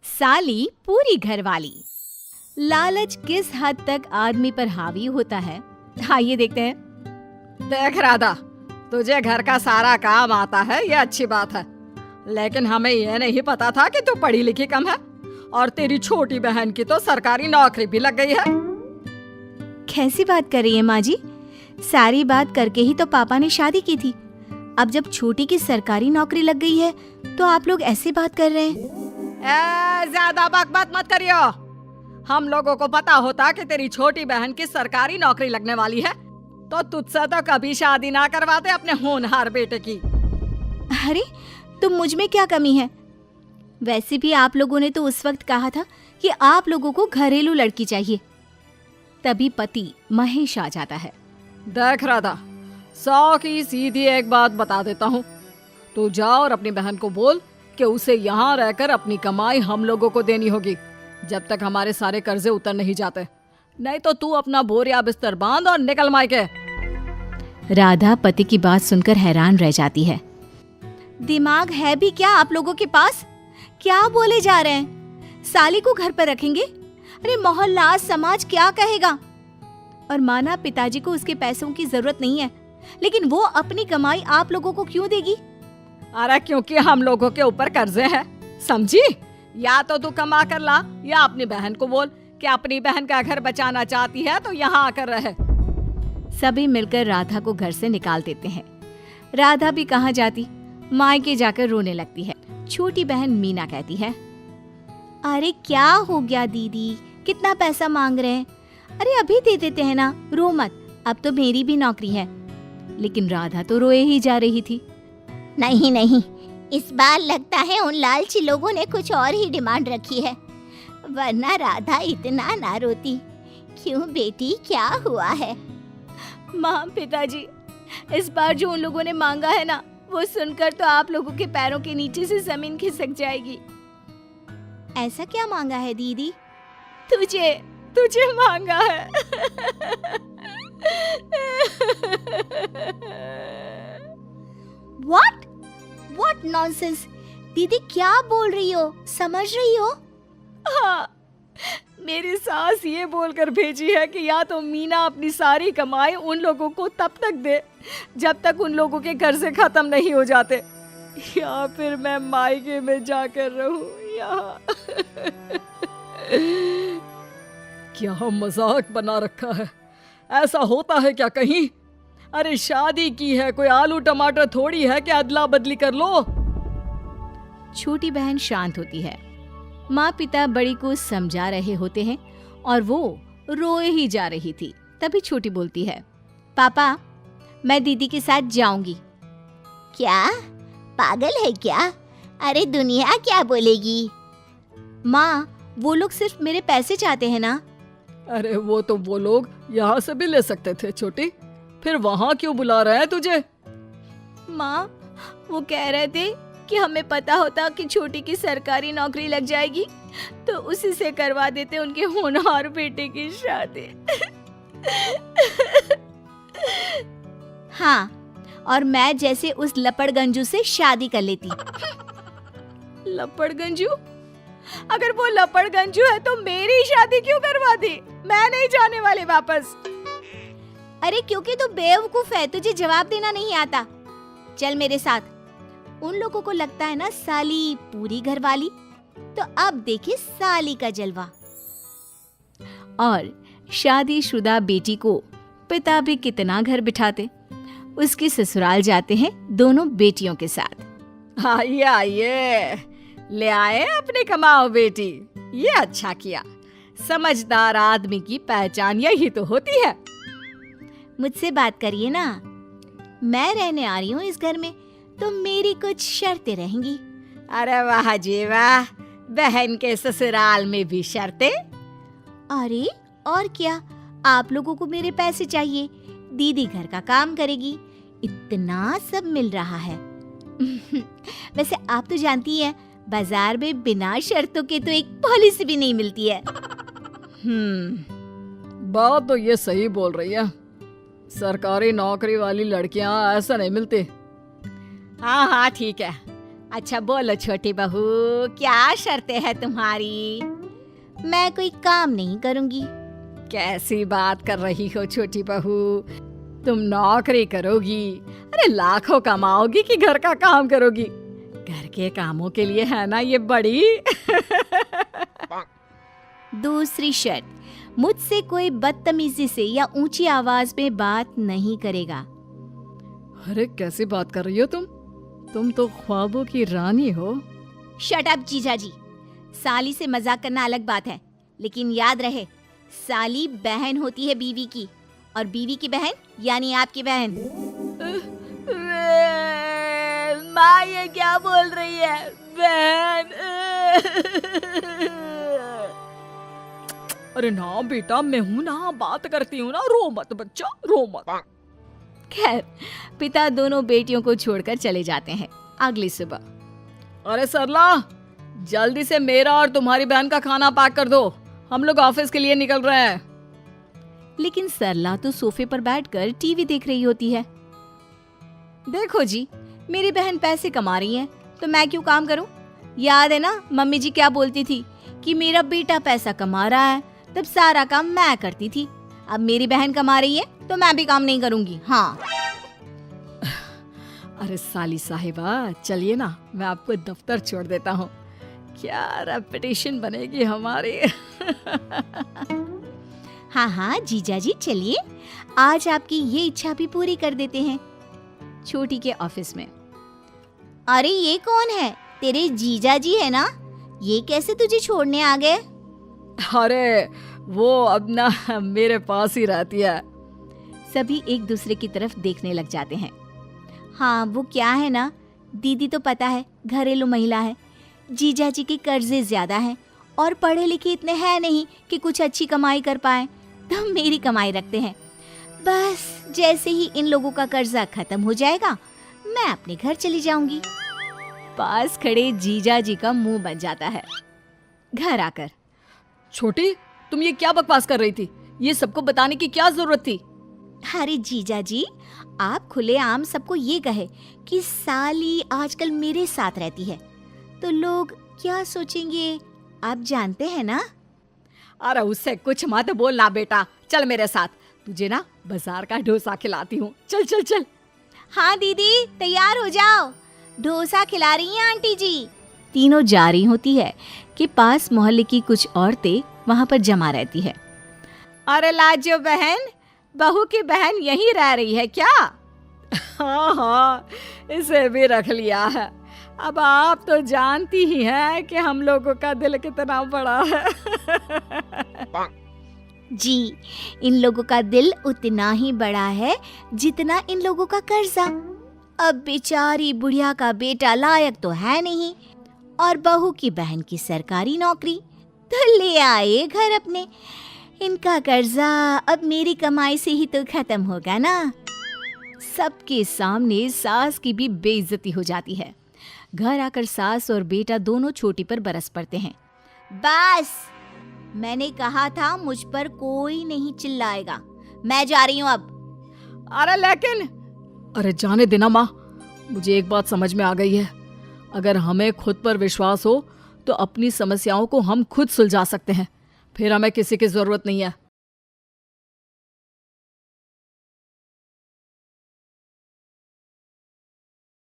साली पूरी घरवाली। लालच किस हद तक आदमी पर हावी होता है, आइए देखते हैं। देख राधा, तुझे घर का सारा काम आता है, ये अच्छी बात है, लेकिन हमें ये नहीं पता था कि तू पढ़ी लिखी कम है और तेरी छोटी बहन की तो सरकारी नौकरी भी लग गई है। कैसी बात कर रही है माँ जी? सारी बात करके ही तो पापा ने शादी की थी। अब जब छोटी की सरकारी नौकरी लग गई है तो आप लोग ऐसी बात कर रहे हैं। ज्यादा बकवास मत करियो। हम लोगों को पता होता कि तेरी छोटी बहन की सरकारी नौकरी लगने वाली है तो तुझसे तो कभी शादी ना करवाते अपने होनहार बेटे की। अरे तो मुझ में क्या कमी है? वैसे भी आप लोगों ने तो उस वक्त कहा था कि आप लोगों को घरेलू लड़की चाहिए। तभी पति महेश आ जाता है। देख राधा, 100 की सीधी एक बात बता देता हूँ, तू जा और अपनी बहन को बोल कि उसे यहाँ रहकर अपनी कमाई हम लोगों को देनी होगी जब तक हमारे सारे कर्जे उतर नहीं जाते, नहीं तो तू अपना बोरिया बिस्तर बांध और निकल मायके। राधा पति की बात सुनकर हैरान रह जाती है। दिमाग है भी क्या आप लोगों के पास? क्या बोले जा रहे हैं? साली को घर पर रखेंगे? अरे मोहल्ला समाज क्या कहेगा? और माना पिताजी को उसके पैसों की जरूरत नहीं है, लेकिन वो अपनी कमाई आप लोगों को क्यों देगी? अरे क्योंकि हम लोगों के ऊपर कर्जे हैं, समझी? या तो तू कमा कर ला या अपनी बहन को बोल कि अपनी बहन का घर बचाना चाहती है तो यहाँ आकर रहे। सभी मिलकर राधा को घर से निकाल देते हैं। राधा भी कहाँ जाती, मायके जाकर रोने लगती है। छोटी बहन मीना कहती है, अरे क्या हो गया दीदी, कितना पैसा मांग रहे हैं? अरे अभी दे देते हैं ना, रो मत, अब तो मेरी भी नौकरी है। लेकिन राधा तो रोए ही जा रही थी। नहीं नहीं, इस बार लगता है उन लालची लोगों ने कुछ और ही डिमांड रखी है, वरना राधा इतना ना रोती। क्यों बेटी, क्या हुआ है? माँ पिताजी, इस बार जो उन लोगों ने मांगा है ना, वो सुनकर तो आप लोगों के पैरों के नीचे से जमीन खिसक जाएगी। ऐसा क्या मांगा है दीदी? तुझे मांगा है। What nonsense? दीदी क्या बोल रही हो, समझ रही हो? हाँ, मेरी सास ये बोलकर भेजी है कि या तो मीना अपनी सारी कमाई उन लोगों को तब तक दे जब तक उन लोगों के कर्जे खत्म नहीं हो जाते, या फिर मैं मायके में जाकर रहूं यहाँ। क्या मजाक बना रखा है? ऐसा होता है क्या कहीं? अरे शादी की है, कोई आलू टमाटर थोड़ी है कि अदला बदली कर लो। छोटी बहन शांत होती है। माँ पिता बड़ी को समझा रहे होते हैं और वो रोए ही जा रही थी। तभी छोटी बोलती है, पापा मैं दीदी के साथ जाऊंगी। क्या पागल है क्या? अरे दुनिया क्या बोलेगी? माँ वो लोग सिर्फ मेरे पैसे चाहते हैं ना। अरे वो लोग यहाँ से भी ले सकते थे छोटी, फिर वहाँ क्यों बुला रहे हैं तुझे? माँ वो कह रहे थे कि हमें पता होता कि छोटी की सरकारी नौकरी लग जाएगी तो उसी से करवा देते उनके होनहार बेटे की शादी। हाँ, और मैं जैसे उस लपड़गंजू से शादी कर लेती। लपड़गंजू? अगर वो लपड़गंजू है तो मेरी शादी क्यों करवा दी? मैं नहीं जाने वाली वापस। अरे क्योंकि तू बेवकूफ है, तुझे जवाब देना नहीं आता। चल मेरे साथ। उन लोगों को लगता है ना साली पूरी घरवाली, तो अब देखिए साली का जलवा। और शादीशुदा बेटी को पिता भी कितना घर बिठाते। उसके ससुराल जाते हैं दोनों बेटियों के साथ। आइए आइए, ले आए अपने कमाओ बेटी, ये अच्छा किया। समझदार आदमी की पहचान यही तो होती है। मुझसे बात करिए ना, मैं रहने आ रही हूँ इस घर में, तो मेरी कुछ शर्तें रहेंगी। अरे वाह जी वाह, बहन के ससुराल में भी शर्तें? अरे और क्या, आप लोगों को मेरे पैसे चाहिए, दीदी घर का काम करेगी, इतना सब मिल रहा है। वैसे आप तो जानती हैं, बाजार में बिना शर्तों के तो एक पॉलिसी भी नहीं मिलती है। बात तो ये सही बोल रही है, सरकारी नौकरी वाली लड़कियां ऐसा नहीं मिलती। हाँ हाँ ठीक है, अच्छा बोलो छोटी बहू, क्या शर्तें हैं तुम्हारी? मैं कोई काम नहीं करूंगी। कैसी बात कर रही हो छोटी बहू, तुम नौकरी करोगी? अरे लाखों कमाओगी कि घर का काम करोगी? घर के कामों के लिए है ना ये बड़ी। दूसरी शर्त, मुझसे कोई बदतमीजी से या ऊंची आवाज में बात नहीं करेगा। अरे कैसी बात कर रही हो तुम तो ख्वाबों की रानी हो। शट अप जीजा जी, साली से मजाक करना अलग बात है, लेकिन याद रहे साली बहन होती है बीवी की, और बीवी की बहन यानी आपकी बहन। माँ ये क्या बोल रही है? बहन। अरे ना बेटा, मैं हूं ना, बात करती हूँ ना, रो मत बच्चा, रो मत। खैर, पिता दोनों बेटियों को छोड़कर चले जाते हैं। अगली सुबह, अरे सरला, जल्दी से मेरा और तुम्हारी बहन का खाना पैक कर दो, हम लोग ऑफिस के लिए निकल रहे हैं। लेकिन सरला तो सोफे पर बैठकर टीवी देख रही होती है। देखो जी, मेरी बहन पैसे कमा रही है तो मैं क्यों काम करूं? याद है ना मम्मी जी क्या बोलती थी कि मेरा बेटा पैसा कमा रहा है, तब सारा काम मैं करती थी। अब मेरी बहन कमा रही है तो मैं भी काम नहीं करूंगी। हाँ। अरे साली साहिबा, चलिए ना, मैं आपको दफ्तर छोड़ देता हूँ। क्या रेपुटेशन बनेगी हमारी। हाँ हाँ जीजा जी चलिए, आज आपकी ये इच्छा भी पूरी कर देते हैं। छोटी के ऑफिस में, अरे ये कौन है? तेरे जीजा जी है ना? ये कैसे तुझे छोड़ने आ गए? अरे वो अब ना मेरे पास ही रहती है। सभी एक दूसरे की तरफ देखने लग जाते हैं। हाँ वो क्या है ना, दीदी तो पता है घरेलू महिला है, जीजा जी के कर्जे ज्यादा हैं और पढ़े लिखे इतने हैं नहीं कि कुछ अच्छी कमाई कर पाए, तो मेरी कमाई रखते हैं। बस जैसे ही इन लोगों का कर्जा खत्म हो जाएगा मैं अपने घर चली जाऊंगी। पास खड़े जीजा जी का मुंह बन जाता है। घर आकर, छोटी, तुम ये क्या बकवास कर रही थी? ये सबको बताने की क्या जरूरत थी? अरे जीजा जी, आप खुलेआम सबको ये कहे कि साली आजकल मेरे साथ रहती है तो लोग क्या सोचेंगे, आप जानते हैं ना। अरे उससे कुछ मत बोलना बेटा, चल मेरे साथ, तुझे ना बाजार का डोसा खिलाती हूँ। चल चल चल। हाँ दीदी तैयार हो जाओ, डोसा खिला रही हैं आंटी जी। तीनों जा रही होती है कि पास मोहल्ले की कुछ औरतें वहाँ पर जमा रहती है। अरे लाजो बहन, बहू की बहन यहीं रह रही है क्या? हाँ हाँ, इसे भी रख लिया है। अब आप तो जानती ही हैं कि हम लोगों का दिल कितना बड़ा है। जी, इन लोगों का दिल उतना ही बड़ा है जितना इन लोगों का कर्जा। अब बेचारी बुढ़िया का बेटा लायक तो है नहीं और बहू की बहन की सरकारी नौकरी, तो ले आए घर अपने। इनका कर्जा अब मेरी कमाई से ही तो खत्म होगा ना। सबके सामने सास की भी बेइज्जती हो जाती है। घर आकर सास और बेटा दोनों छोटी पर बरस पड़ते हैं। बस, मैंने कहा था मुझ पर कोई नहीं चिल्लाएगा। मैं जा रही हूँ अब। अरे लेकिन, अरे जाने देना माँ, मुझे एक बात समझ में आ गई है। अगर हमें खुद पर विश्वास हो तो अपनी समस्याओं को हम खुद सुलझा सकते हैं, फिर हमें किसी की जरूरत नहीं है।